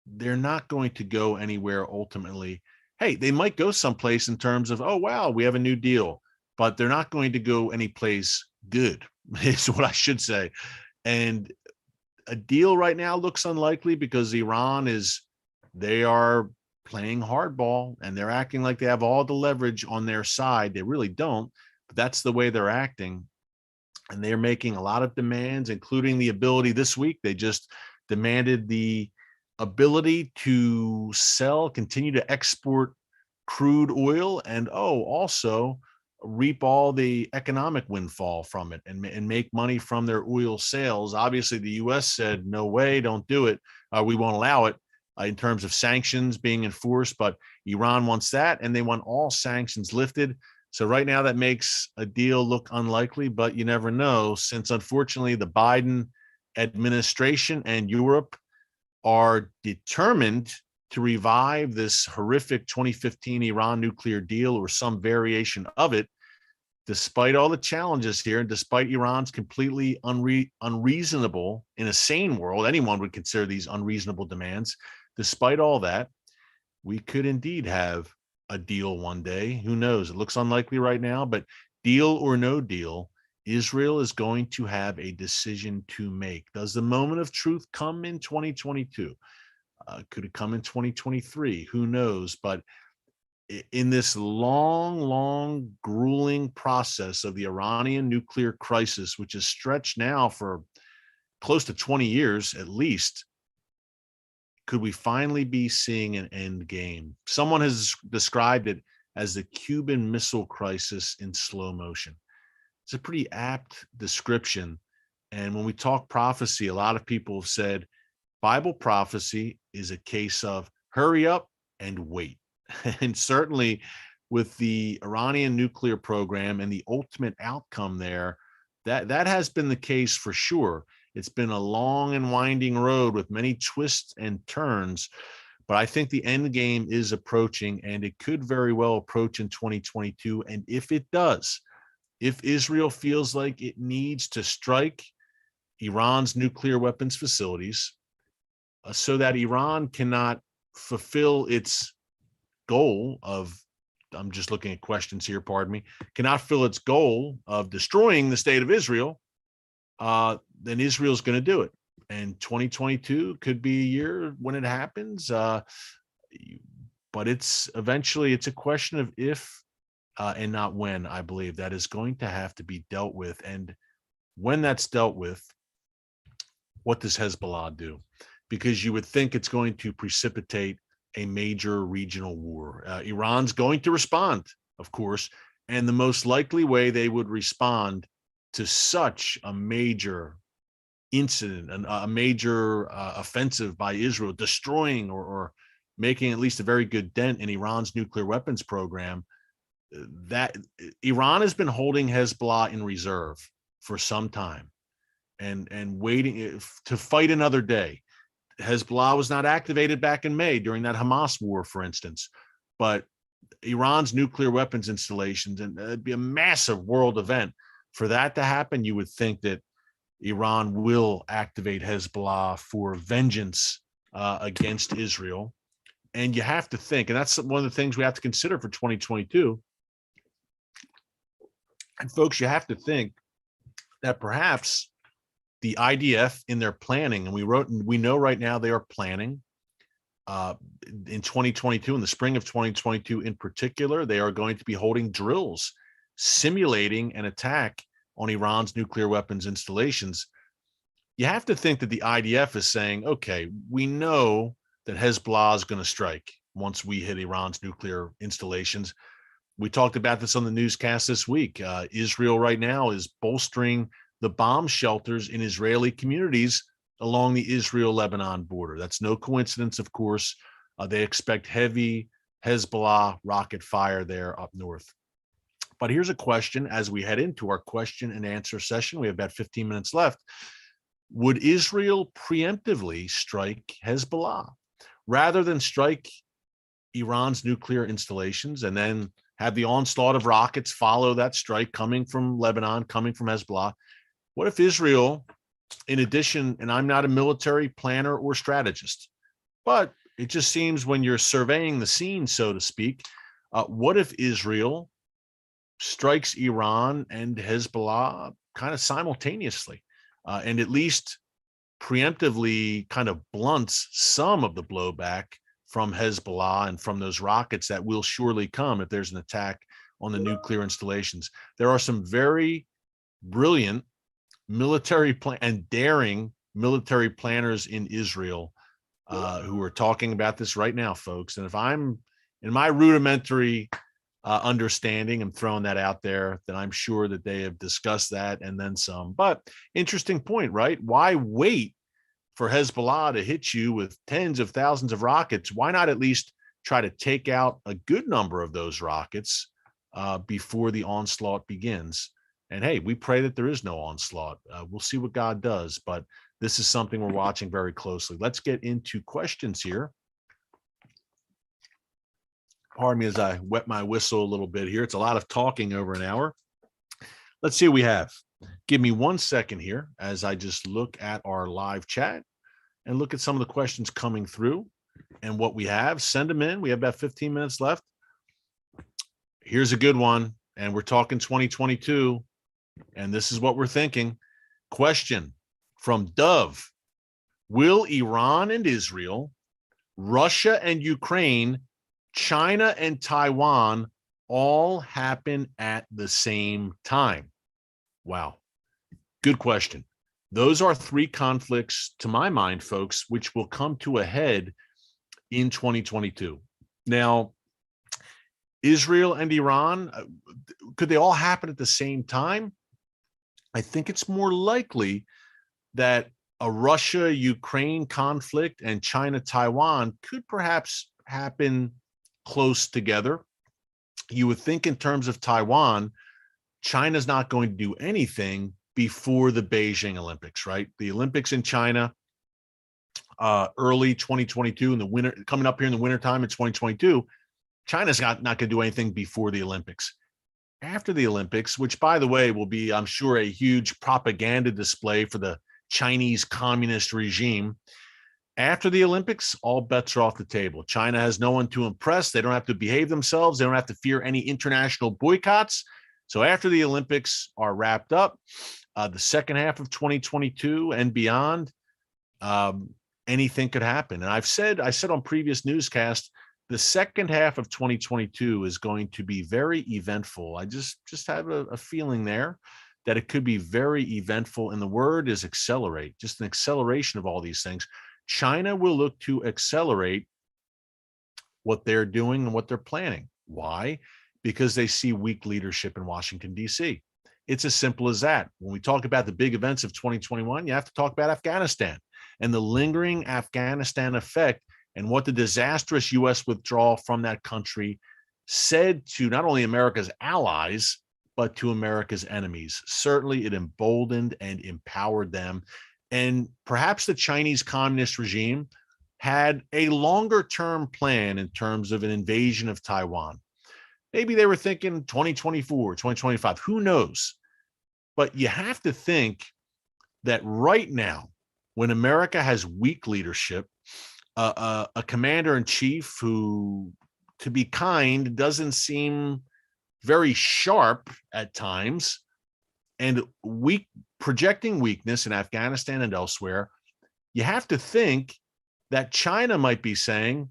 they're not going to go anywhere ultimately. Hey, they might go someplace in terms of, oh, wow, we have a new deal, but they're not going to go anyplace good, is what I should say. And a deal right now looks unlikely because Iran they are playing hardball and they're acting like they have all the leverage on their side. They really don't, but that's the way they're acting. And they're making a lot of demands, including the ability this week. They just demanded the ability to continue to export crude oil and also reap all the economic windfall from it and make money from their oil sales. Obviously, the U.S. said, no way, don't do it. We won't allow it in terms of sanctions being enforced, but Iran wants that, and they want all sanctions lifted. So right now that makes a deal look unlikely, but you never know, since unfortunately the Biden administration and Europe are determined to revive this horrific 2015 Iran nuclear deal or some variation of it, despite all the challenges here, and despite Iran's completely unreasonable, in a sane world, anyone would consider these unreasonable demands. Despite all that, we could indeed have a deal one day. Who knows? It looks unlikely right now, but deal or no deal, Israel is going to have a decision to make. Does the moment of truth come in 2022? Could it come in 2023? Who knows? But in this long, grueling process of the Iranian nuclear crisis, which is stretched now for close to 20 years at least, could we finally be seeing an end game? Someone has described it as the Cuban Missile Crisis in slow motion. It's a pretty apt description. And when we talk prophecy, a lot of people have said Bible prophecy is a case of hurry up and wait. And certainly with the Iranian nuclear program and the ultimate outcome there, that has been the case for sure. It's been a long and winding road with many twists and turns, but I think the end game is approaching, and it could very well approach in 2022. And if it does, if Israel feels like it needs to strike Iran's nuclear weapons facilities so that Iran cannot fulfill its goal of, I'm just looking at questions here, pardon me, cannot fulfill its goal of destroying the state of Israel, then Israel's going to do it. And 2022 could be a year when it happens. But it's eventually, it's a question of if and not when. I believe that is going to have to be dealt with. And when that's dealt with, what does Hezbollah do? Because you would think it's going to precipitate a major regional war. Iran's going to respond, of course, and the most likely way they would respond to such a major incident, a major offensive by Israel, destroying or making at least a very good dent in Iran's nuclear weapons program, that Iran has been holding Hezbollah in reserve for some time and waiting to fight another day. Hezbollah was not activated back in May during that Hamas war, for instance, but Iran's nuclear weapons installations, and it'd be a massive world event. For that to happen, you would think that Iran will activate Hezbollah for vengeance against Israel. And you have to think, and that's one of the things we have to consider for 2022. And folks, you have to think that perhaps the IDF in their planning, and we know right now they are planning in 2022, in the spring of 2022 in particular, they are going to be holding drills simulating an attack on Iran's nuclear weapons installations. You have to think that the IDF is saying, okay, we know that Hezbollah is going to strike once we hit Iran's nuclear installations. We talked about this on the newscast this week. Israel right now is bolstering the bomb shelters in Israeli communities along the Israel-Lebanon border. That's no coincidence, of course. They expect heavy Hezbollah rocket fire there up north. But here's a question as we head into our question and answer session. We have about 15 minutes left. Would Israel preemptively strike Hezbollah rather than strike Iran's nuclear installations and then have the onslaught of rockets follow that strike coming from Lebanon, coming from Hezbollah? What if Israel, in addition, and I'm not a military planner or strategist, but it just seems when you're surveying the scene, so to speak, what if Israel strikes Iran and Hezbollah kind of simultaneously and at least preemptively kind of blunts some of the blowback from Hezbollah and from those rockets that will surely come if there's an attack on the nuclear installations? There are some very brilliant military and daring military planners in Israel who are talking about this right now, folks. And if I'm in my rudimentary understanding, I'm throwing that out there, that I'm sure that they have discussed that and then some. But interesting point, right? Why wait for Hezbollah to hit you with tens of thousands of rockets? Why not at least try to take out a good number of those rockets before the onslaught begins? And hey, we pray that there is no onslaught. We'll see what God does, but this is something we're watching very closely. Let's get into questions here. Pardon me as I wet my whistle a little bit here. It's a lot of talking over an hour. Let's see what we have. Give me 1 second here as I just look at our live chat and look at some of the questions coming through and what we have. Send them in. We have about 15 minutes left. Here's a good one, and we're talking 2022, and this is what we're thinking. Question from Dove: will Iran and Israel, Russia and Ukraine, China and Taiwan all happen at the same time? Wow. Good question. Those are three conflicts, to my mind, folks, which will come to a head in 2022. Now, Israel and Iran, could they all happen at the same time? I think it's more likely that a Russia-Ukraine conflict and China-Taiwan could perhaps happen close together. You would think in terms of Taiwan, China's not going to do anything before the Beijing Olympics, right? The Olympics in China, early 2022, in the winter, coming up here in the wintertime in 2022, China's not going to do anything before the Olympics. After the Olympics, which, by the way, will be, I'm sure, a huge propaganda display for the Chinese communist regime. After the Olympics, all bets are off the table. China has no one to impress. They don't have to behave themselves. They don't have to fear any international boycotts. So after the Olympics are wrapped up, the second half of 2022 and beyond, anything could happen. And I said on previous newscasts, the second half of 2022 is going to be very eventful. I just have a feeling there that it could be very eventful. And the word is accelerate, just an acceleration of all these things. China will look to accelerate what they're doing and what they're planning. Why? Because they see weak leadership in Washington, D.C. It's as simple as that. When we talk about the big events of 2021, you have to talk about Afghanistan and the lingering Afghanistan effect and what the disastrous U.S. withdrawal from that country said to not only America's allies, but to America's enemies. Certainly, it emboldened and empowered them. And perhaps the Chinese communist regime had a longer-term plan in terms of an invasion of Taiwan. Maybe they were thinking 2024, 2025, who knows? But you have to think that right now, when America has weak leadership, a commander-in-chief who, to be kind, doesn't seem very sharp at times, and projecting weakness in Afghanistan and elsewhere, you have to think that China might be saying,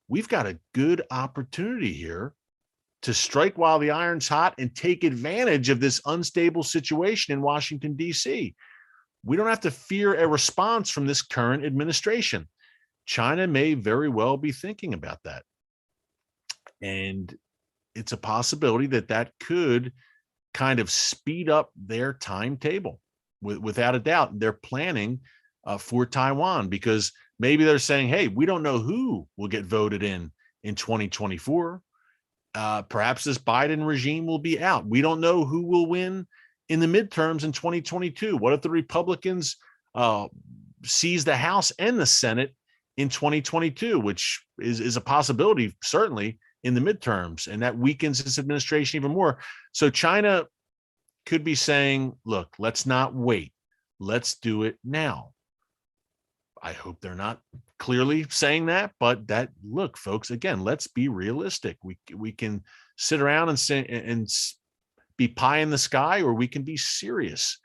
we've got a good opportunity here to strike while the iron's hot and take advantage of this unstable situation in Washington, D.C. We don't have to fear a response from this current administration. China may very well be thinking about that. And it's a possibility that could kind of speed up their timetable without a doubt. They're planning for Taiwan because maybe they're saying, hey, we don't know who will get voted in 2024. Perhaps this Biden regime will be out. We don't know who will win in the midterms in 2022. What if the Republicans seize the House and the Senate in 2022, which is a possibility, certainly, in the midterms, and that weakens this administration even more. So China could be saying, look, let's not wait. Let's do it now. I hope they're not clearly saying that, but look, folks, again, let's be realistic. We can sit around and say, and be pie in the sky, or we can be serious.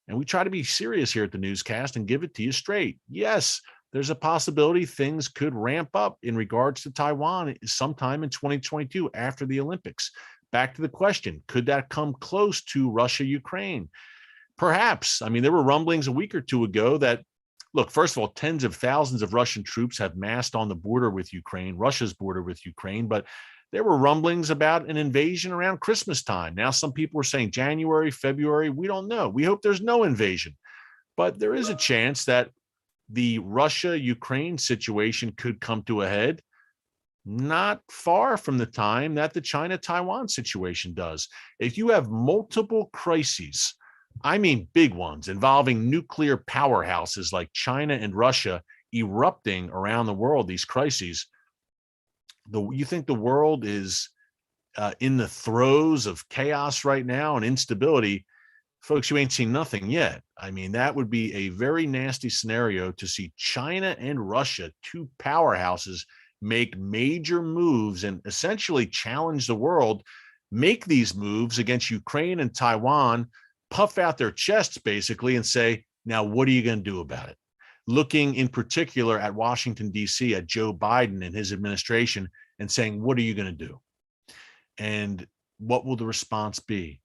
And we try to be serious here at the newscast and give it to you straight. Yes, there's a possibility things could ramp up in regards to Taiwan sometime in 2022 after the Olympics. Back to the question, could that come close to Russia, Ukraine? Perhaps. I mean, there were rumblings a week or two ago that look, first of all, tens of thousands of Russian troops have massed on the border with Ukraine, Russia's border with Ukraine, but there were rumblings about an invasion around Christmas time. Now, some people are saying January, February. We don't know. We hope there's no invasion, but there is a chance that the Russia-Ukraine situation could come to a head not far from the time that the China-Taiwan situation does. If you have multiple crises, I mean big ones, involving nuclear powerhouses like China and Russia erupting around the world, these crises, you think the world is in the throes of chaos right now and instability? Folks, you ain't seen nothing yet. I mean, that would be a very nasty scenario to see China and Russia, two powerhouses, make major moves and essentially challenge the world, make these moves against Ukraine and Taiwan, puff out their chests basically and say, now, what are you going to do about it? Looking in particular at Washington, D.C., at Joe Biden and his administration and saying, what are you going to do? And what will the response be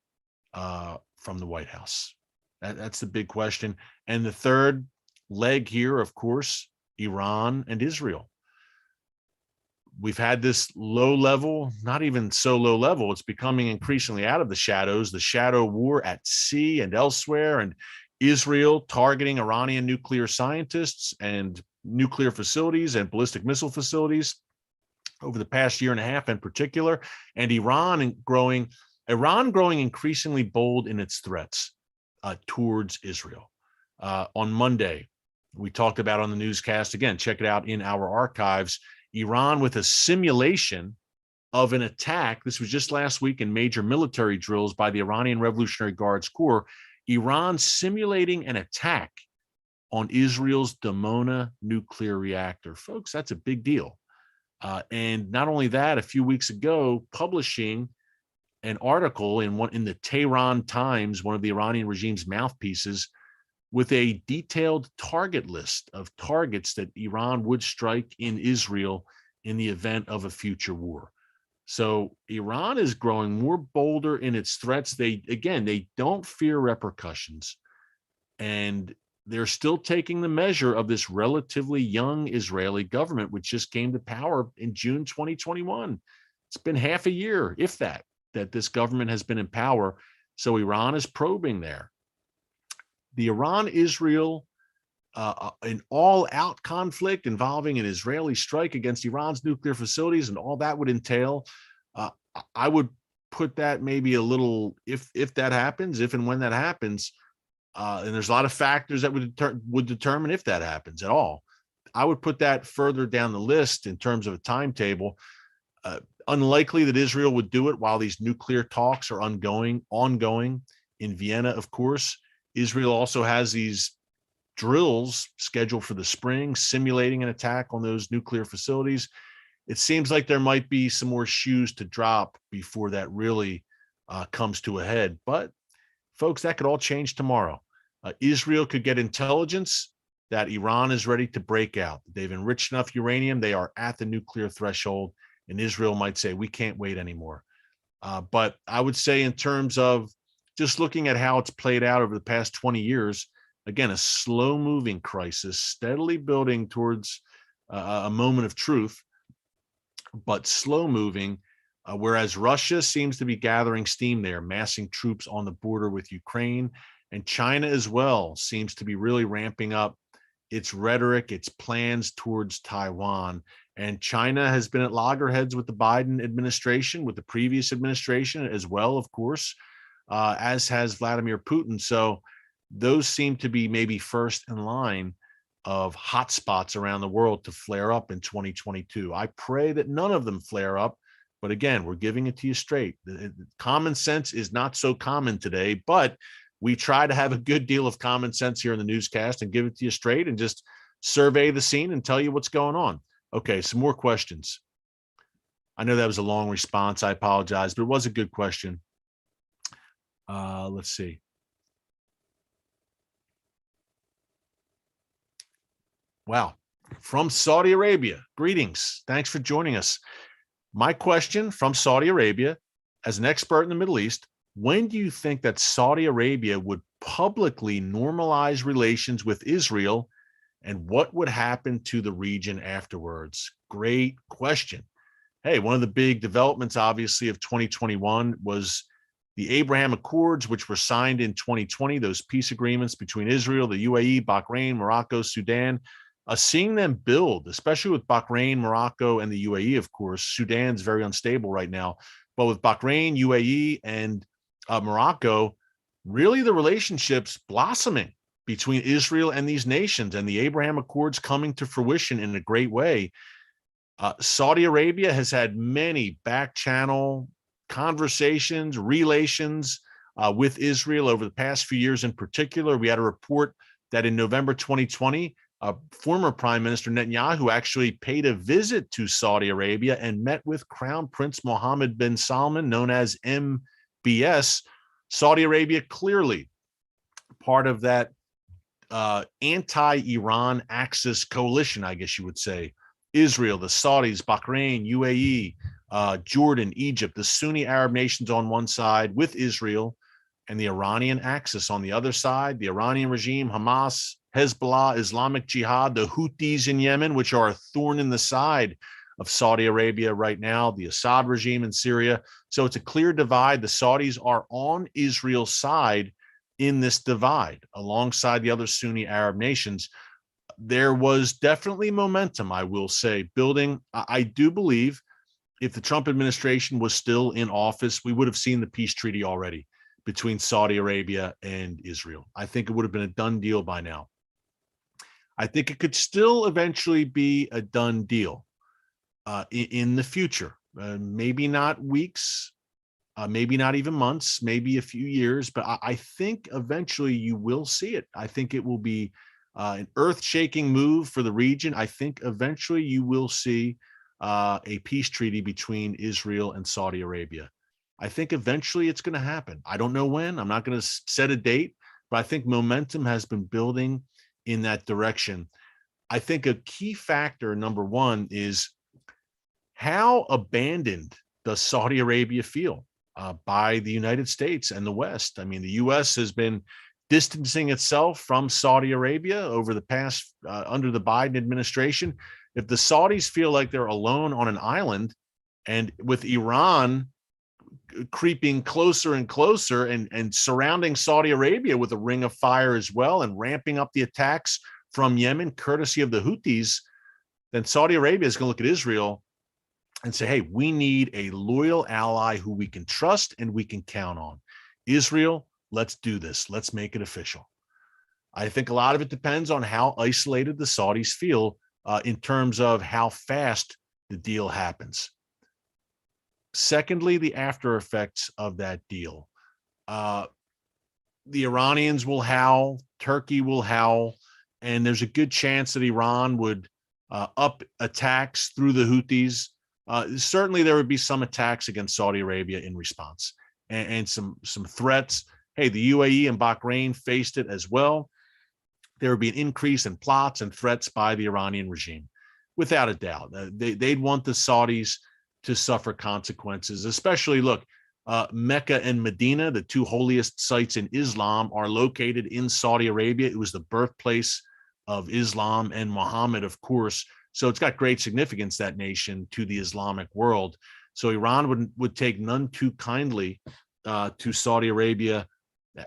from the White House? That's the big question. And the third leg here, of course, Iran and Israel. We've had this low level, not even so low level, it's becoming increasingly out of the shadows, the shadow war at sea and elsewhere, and Israel targeting Iranian nuclear scientists and nuclear facilities and ballistic missile facilities over the past year and a half in particular, and Iran growing increasingly bold in its threats towards Israel. On Monday, we talked about on the newscast, again, check it out in our archives, Iran with a simulation of an attack. This was just last week in major military drills by the Iranian Revolutionary Guards Corps. Iran simulating an attack on Israel's Dimona nuclear reactor. Folks, that's a big deal. And not only that, a few weeks ago, publishing an article in the Tehran Times, one of the Iranian regime's mouthpieces, with a detailed target list of targets that Iran would strike in Israel in the event of a future war. So Iran is growing more bolder in its threats. They don't fear repercussions. And they're still taking the measure of this relatively young Israeli government, which just came to power in June 2021. It's been half a year, if that this government has been in power. So Iran is probing there. The Iran-Israel, an all-out conflict involving an Israeli strike against Iran's nuclear facilities and all that would entail, I would put that maybe a little, if that happens, if and when that happens, and there's a lot of factors that would determine if that happens at all. I would put that further down the list in terms of a timetable. Unlikely that Israel would do it while these nuclear talks are ongoing in Vienna, of course. Israel also has these drills scheduled for the spring, simulating an attack on those nuclear facilities. It seems like there might be some more shoes to drop before that really comes to a head. But, folks, that could all change tomorrow. Israel could get intelligence that Iran is ready to break out. They've enriched enough uranium. They are at the nuclear threshold. And Israel might say, we can't wait anymore. But I would say in terms of just looking at how it's played out over the past 20 years, again, a slow-moving crisis, steadily building towards a moment of truth, but slow-moving, whereas Russia seems to be gathering steam there, massing troops on the border with Ukraine, and China as well seems to be really ramping up its rhetoric, its plans towards Taiwan. And China has been at loggerheads with the Biden administration, with the previous administration as well, of course, as has Vladimir Putin. So those seem to be maybe first in line of hotspots around the world to flare up in 2022. I pray that none of them flare up. But again, we're giving it to you straight. Common sense is not so common today, but we try to have a good deal of common sense here in the newscast and give it to you straight and just survey the scene and tell you what's going on. Okay, some more questions. I know that was a long response. I apologize, but it was a good question. Let's see. Wow. From Saudi Arabia. Greetings. Thanks for joining us. My question from Saudi Arabia, as an expert in the Middle East, when do you think that Saudi Arabia would publicly normalize relations with Israel And what would happen to the region afterwards? Great question. Hey, one of the big developments, obviously, of 2021 was the Abraham Accords, which were signed in 2020, those peace agreements between Israel, the UAE, Bahrain, Morocco, Sudan. Seeing them build, especially with Bahrain, Morocco, and the UAE, of course. Sudan's very unstable right now. But with Bahrain, UAE, and Morocco, really the relationships blossoming between Israel and these nations, and the Abraham Accords coming to fruition in a great way. Saudi Arabia has had many back channel conversations, relations with Israel over the past few years. In particular, we had a report that in November 2020, former Prime Minister Netanyahu actually paid a visit to Saudi Arabia and met with Crown Prince Mohammed bin Salman, known as MBS. Saudi Arabia clearly part of that anti-Iran Axis coalition, I guess you would say. Israel, the Saudis, Bahrain, UAE, Jordan, Egypt, the Sunni Arab nations on one side with Israel, and the Iranian axis on the other side, the Iranian regime, Hamas, Hezbollah, Islamic Jihad, the Houthis in Yemen, which are a thorn in the side of Saudi Arabia right now, the Assad regime in Syria. So it's a clear divide. The Saudis are on Israel's side in this divide, alongside the other Sunni Arab nations. There was definitely momentum, I will say, building. I do believe if the Trump administration was still in office, we would have seen the peace treaty already between Saudi Arabia and Israel. I think it would have been a done deal by now. I think it could still eventually be a done deal in the future. Maybe not weeks, maybe not even months, maybe a few years, but I think eventually you will see it. I think it will be an earth-shaking move for the region. I think eventually you will see a peace treaty between Israel and Saudi Arabia. I think eventually it's going to happen. I don't know when. I'm not going to set a date, but I think momentum has been building in that direction. I think a key factor, number one, is how abandoned does Saudi Arabia feel by the United States and the West? I mean, the U.S. has been distancing itself from Saudi Arabia over the past, under the Biden administration. If the Saudis feel like they're alone on an island, and with Iran creeping closer and closer and surrounding Saudi Arabia with a ring of fire as well, and ramping up the attacks from Yemen, courtesy of the Houthis, then Saudi Arabia is going to look at Israel and say, hey, we need a loyal ally who we can trust and we can count on. Israel, let's do this. Let's make it official. I think a lot of it depends on how isolated the Saudis feel in terms of how fast the deal happens. Secondly, the after effects of that deal. The Iranians will howl, Turkey will howl, and there's a good chance that Iran would up attacks through the Houthis. Certainly, there would be some attacks against Saudi Arabia in response, and some threats. Hey, the UAE and Bahrain faced it as well. There would be an increase in plots and threats by the Iranian regime, without a doubt. They'd want the Saudis to suffer consequences, especially, look, Mecca and Medina, the two holiest sites in Islam, are located in Saudi Arabia. It was the birthplace of Islam and Muhammad, of course. So it's got great significance, that nation, to the Islamic world. So Iran would take none too kindly to Saudi Arabia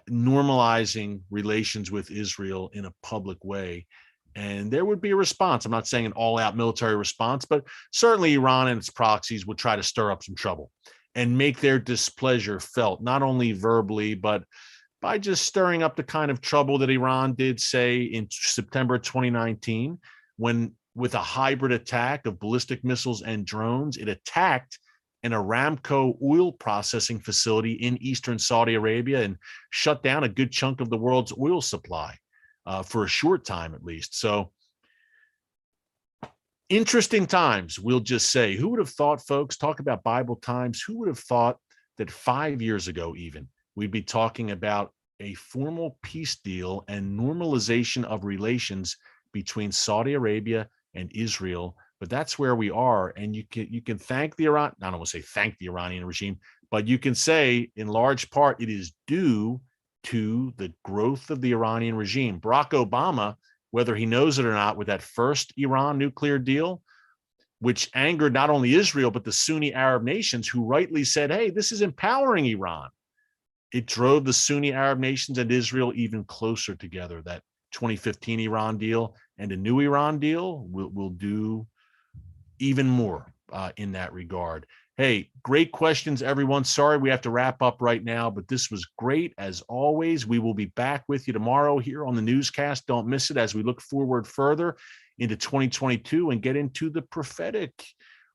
normalizing relations with Israel in a public way. And there would be a response. I'm not saying an all-out military response, but certainly Iran and its proxies would try to stir up some trouble and make their displeasure felt, not only verbally, but by just stirring up the kind of trouble that Iran did, say, in September 2019, when, with a hybrid attack of ballistic missiles and drones, it attacked an Aramco oil processing facility in eastern Saudi Arabia and shut down a good chunk of the world's oil supply for a short time, at least. So interesting times, we'll just say. Who would have thought, folks, talk about Bible times, who would have thought that 5 years ago even, we'd be talking about a formal peace deal and normalization of relations between Saudi Arabia and Israel? But that's where we are, and you can thank the Iran. I don't want to say thank the Iranian regime, but you can say in large part it is due to the growth of the Iranian regime. Barack Obama whether he knows it or not, with that first Iran nuclear deal, which angered not only Israel, but the Sunni Arab nations who rightly said, hey, this is empowering Iran. It drove the Sunni Arab nations and Israel even closer together. That 2015 Iran deal and a new Iran deal will do even more in that regard. Hey, great questions, everyone. Sorry we have to wrap up right now, but this was great as always. We will be back with you tomorrow here on the newscast. Don't miss it as we look forward further into 2022 and get into the prophetic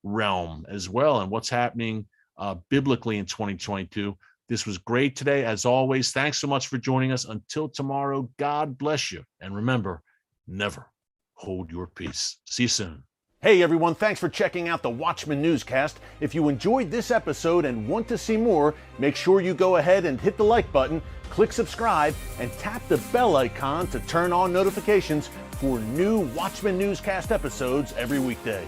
realm as well and what's happening biblically in 2022. This was great today. As always, thanks so much for joining us. Until tomorrow, God bless you. And remember, never hold your peace. See you soon. Hey everyone, thanks for checking out the Watchman Newscast. If you enjoyed this episode and want to see more, make sure you go ahead and hit the like button, click subscribe, and tap the bell icon to turn on notifications for new Watchman Newscast episodes every weekday.